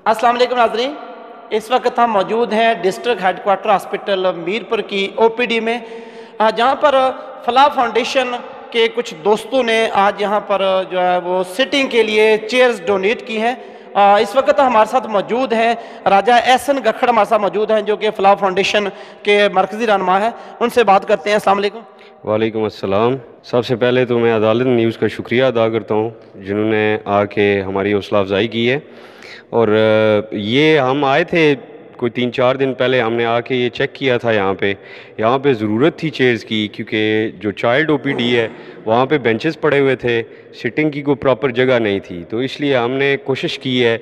अस्सलाम वालेकुम नाज़रीन, इस वक्त हम मौजूद हैं डिस्ट्रिक्ट हेडक्वार्टर हॉस्पिटल मीरपुर की ओपीडी में, जहां पर फलाह फाउंडेशन के कुछ दोस्तों ने आज यहां पर जो है वो सिटिंग के लिए चेयर्स डोनेट की हैं। इस वक्त हमारे साथ मौजूद हैं राजा एहसन गखड़, हमारे साथ मौजूद हैं जो कि फलाह फाउंडेशन के मरकज़ी रहनुमा हैं। उनसे बात करते हैं। अस्सलाम वालेकुम। वालेकुम अस्सलाम। सबसे पहले तो मैं अदालत न्यूज़ का शुक्रिया अदा करता हूँ जिन्होंने आके हमारी हौसला अफजाई की है। और ये हम आए थे कोई 3-4 दिन पहले, हमने आके ये चेक किया था। यहाँ पे ज़रूरत थी चेयर्स की, क्योंकि जो चाइल्ड ओपीडी है वहाँ पे बेंचेस पड़े हुए थे, सिटिंग की कोई प्रॉपर जगह नहीं थी। तो इसलिए हमने कोशिश की है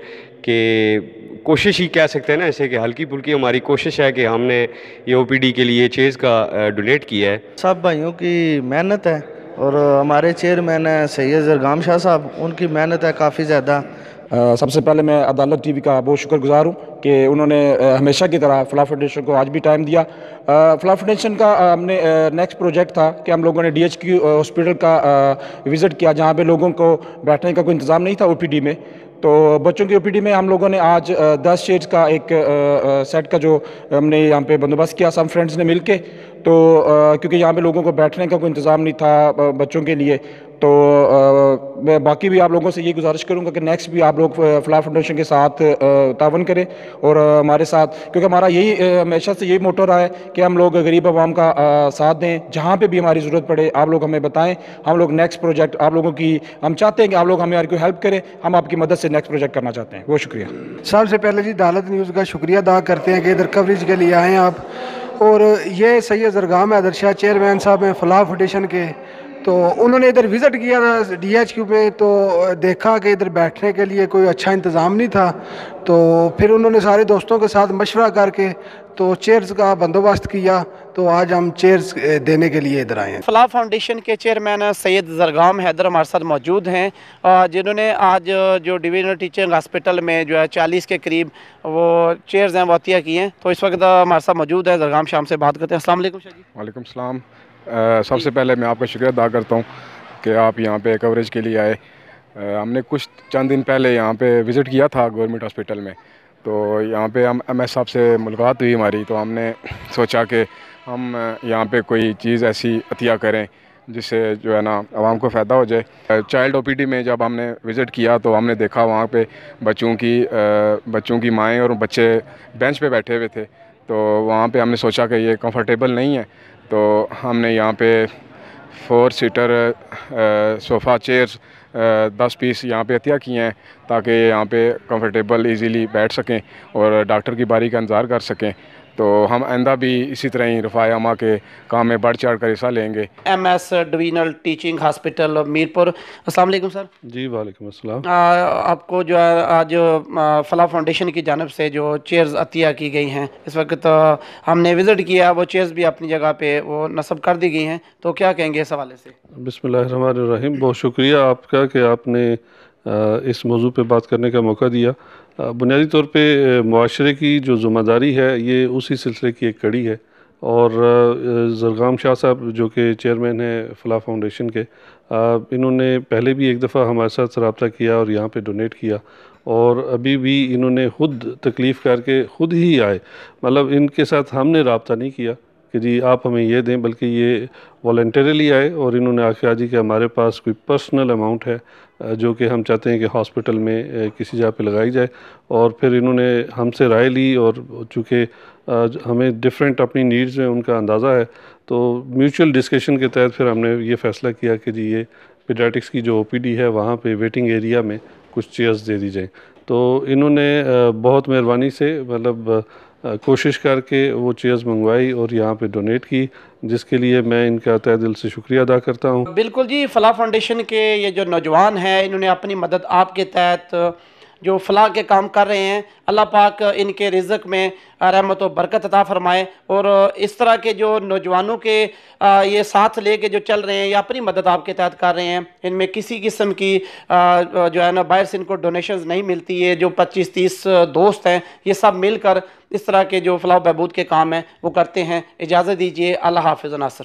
कि कोशिश ही कह सकते हैं ना, ऐसे कि हल्की फुल्की हमारी कोशिश है कि हमने ये ओपीडी के लिए चेयर्स का डोनेट किया है। सब भाइयों की मेहनत है और हमारे चेयरमैन हैं सैयद ज़रगाम शाह साहब, उनकी मेहनत है काफ़ी ज़्यादा। सबसे पहले मैं अदालत टीवी का बहुत शुक्रगुजार हूँ कि उन्होंने हमेशा की तरह फलाह फाउंडेशन को आज भी टाइम दिया। फलाह फाउंडेशन का हमने नेक्स्ट प्रोजेक्ट था कि हम लोगों ने DHQ हॉस्पिटल का विज़िट किया, जहाँ पे लोगों को बैठने का कोई इंतज़ाम नहीं था ओपीडी में। तो बच्चों की ओपीडी में हम लोगों ने आज 10 शेड्स का एक सेट का जो हमने यहाँ पे बंदोबस्त किया सब फ्रेंड्स ने मिल के। तो क्योंकि यहाँ पे लोगों को बैठने का कोई इंतज़ाम नहीं था बच्चों के लिए, तो मैं बाकी भी आप लोगों से ये गुजारिश करूँगा कि नेक्स्ट भी आप लोग फलाह फाउंडेशन के साथ तावन करें और हमारे साथ, क्योंकि हमारा यही हमेशा से यही मोटो रहा है कि हम लोग गरीब आवाम का साथ दें। जहाँ पे भी हमारी ज़रूरत पड़े आप लोग हमें बताएं, हम लोग नेक्स्ट प्रोजेक्ट आप लोगों की हम चाहते हैं कि आप लोग हमें कोई हेल्प करें, हम आपकी मदद से नेक्स्ट प्रोजेक्ट करना चाहते हैं। बहुत शुक्रिया। सबसे पहले जी अदालत न्यूज़ का शुक्रिया अदा करते हैं कि इधर कवरेज के लिए आए हैं आप। और ये सैयद ज़रगाम हैदर शाह चेयरमैन साहब हैं फलाह फाउंडेशन के, तो उन्होंने इधर विज़िट किया था DHQ में, तो देखा कि इधर बैठने के लिए कोई अच्छा इंतज़ाम नहीं था। तो फिर उन्होंने सारे दोस्तों के साथ मशवरा करके तो चेयर्स का बंदोबस्त किया, तो आज हम चेयर्स देने के लिए इधर आए हैं। फलाह फाउंडेशन के चेयरमैन सैयद ज़रगाम हैदर हमारे साथ मौजूद हैं, जिन्होंने आज जो डिवीजनल टीचिंग हॉस्पिटल में जो है 40 के करीब वो चेयर्स हैं वो अतिया की हैं। तो इस वक्त हमारे साथ मौजूद है ज़रगाम शाह से बात करते हैं। अस्सलाम वालेकुम शाह जी। वालेकुम सलाम। सबसे पहले मैं आपका शुक्रिया अदा करता हूँ कि आप यहाँ पे कवरेज के लिए आए। हमने कुछ चंद दिन पहले यहाँ पे विज़िट किया था गवर्नमेंट हॉस्पिटल में, तो यहाँ पे हम MS साहब से मुलाकात हुई हमारी, तो हमने सोचा कि हम यहाँ पे कोई चीज़ ऐसी अतिया करें जिससे जो है ना आवाम को फ़ायदा हो जाए। चाइल्ड OPD में जब हमने विज़िट किया तो हमने देखा वहाँ पे बच्चों की माएँ और बच्चे बेंच पे बैठे हुए थे। तो वहाँ पे हमने सोचा कि ये कंफर्टेबल नहीं है, तो हमने यहाँ पे 4 सीटर सोफ़ा चेयर्स 10 पीस यहाँ पे अतिया किए हैं ताकि यहाँ पे कंफर्टेबल इजीली बैठ सकें और डॉक्टर की बारी का इंतज़ार कर सकें। तो हम आइंदा भी इसी तरह ही रफ़ाए अमा के काम में बढ़ चढ़ कर हिस्सा लेंगे। MS divisional teaching hospital Mirpur. अस्सलाम वालेकुम सर। जी वालेकुम अस्सलाम। आपको जो है आज फलाह फाउंडेशन की जानिब से जो चेयर्स अतिया की गई हैं, इस वक्त हमने विज़िट किया, वो चेयर्स भी अपनी जगह पे वो नस्ब कर दी गई हैं, तो क्या कहेंगे इस हवाले से? बिस्मिल्लाहिर्रहमानिर्रहीम। बहुत शुक्रिया आपका कि आपने इस मौजू पे बात करने का मौका दिया। बुनियादी तौर पे मुआशरे की जो ज़िम्मेदारी है ये उसी सिलसिले की एक कड़ी है, और ज़रगाम शाह साहब जो कि चेयरमैन हैं फलाह फाउंडेशन के, इन्होंने पहले भी एक दफ़ा हमारे साथ रब्ता किया और यहाँ पे डोनेट किया, और अभी भी इन्होंने ख़ुद तकलीफ़ करके ख़ुद ही आए। मतलब इनके साथ हमने रब्ता नहीं किया कि जी आप हमें ये दें, बल्कि ये वॉलंटरीली आए और इन्होंने आके जी कि हमारे पास कोई पर्सनल अमाउंट है जो कि हम चाहते हैं कि हॉस्पिटल में किसी जगह पे लगाई जाए। और फिर इन्होंने हमसे राय ली, और चूँकि हमें डिफरेंट अपनी नीड्स में उनका अंदाज़ा है, तो म्यूचुअल डिस्कशन के तहत फिर हमने ये फ़ैसला किया कि जी ये पीडियाट्रिक्स की जो OPD है वहाँ पे वेटिंग एरिया में कुछ चेयर्स दे दी जाए। तो इन्होंने बहुत मेहरबानी से मतलब कोशिश करके वो चेयर्स मंगवाई और यहाँ पे डोनेट की, जिसके लिए मैं इनका तहे दिल से शुक्रिया अदा करता हूँ। बिल्कुल जी, फलाह फाउंडेशन के ये जो नौजवान हैं, इन्होंने अपनी मदद आपके तहत जो फलाह के काम कर रहे हैं, अल्लाह पाक इनके रिज़्क़ में रहमत व बरकत अता फरमाए। और इस तरह के जो नौजवानों के ये साथ लेके जो चल रहे हैं या अपनी मदद आपके तहत कर रहे हैं, इनमें किसी किस्म की जो है ना बाहर से इनको डोनेशंस नहीं मिलती है। जो 25-30 दोस्त हैं, ये सब मिलकर इस तरह के जो फलाह बहबूद के काम हैं वो करते हैं। इजाज़त दीजिए। अल्लाह हाफ़िज़ नासर।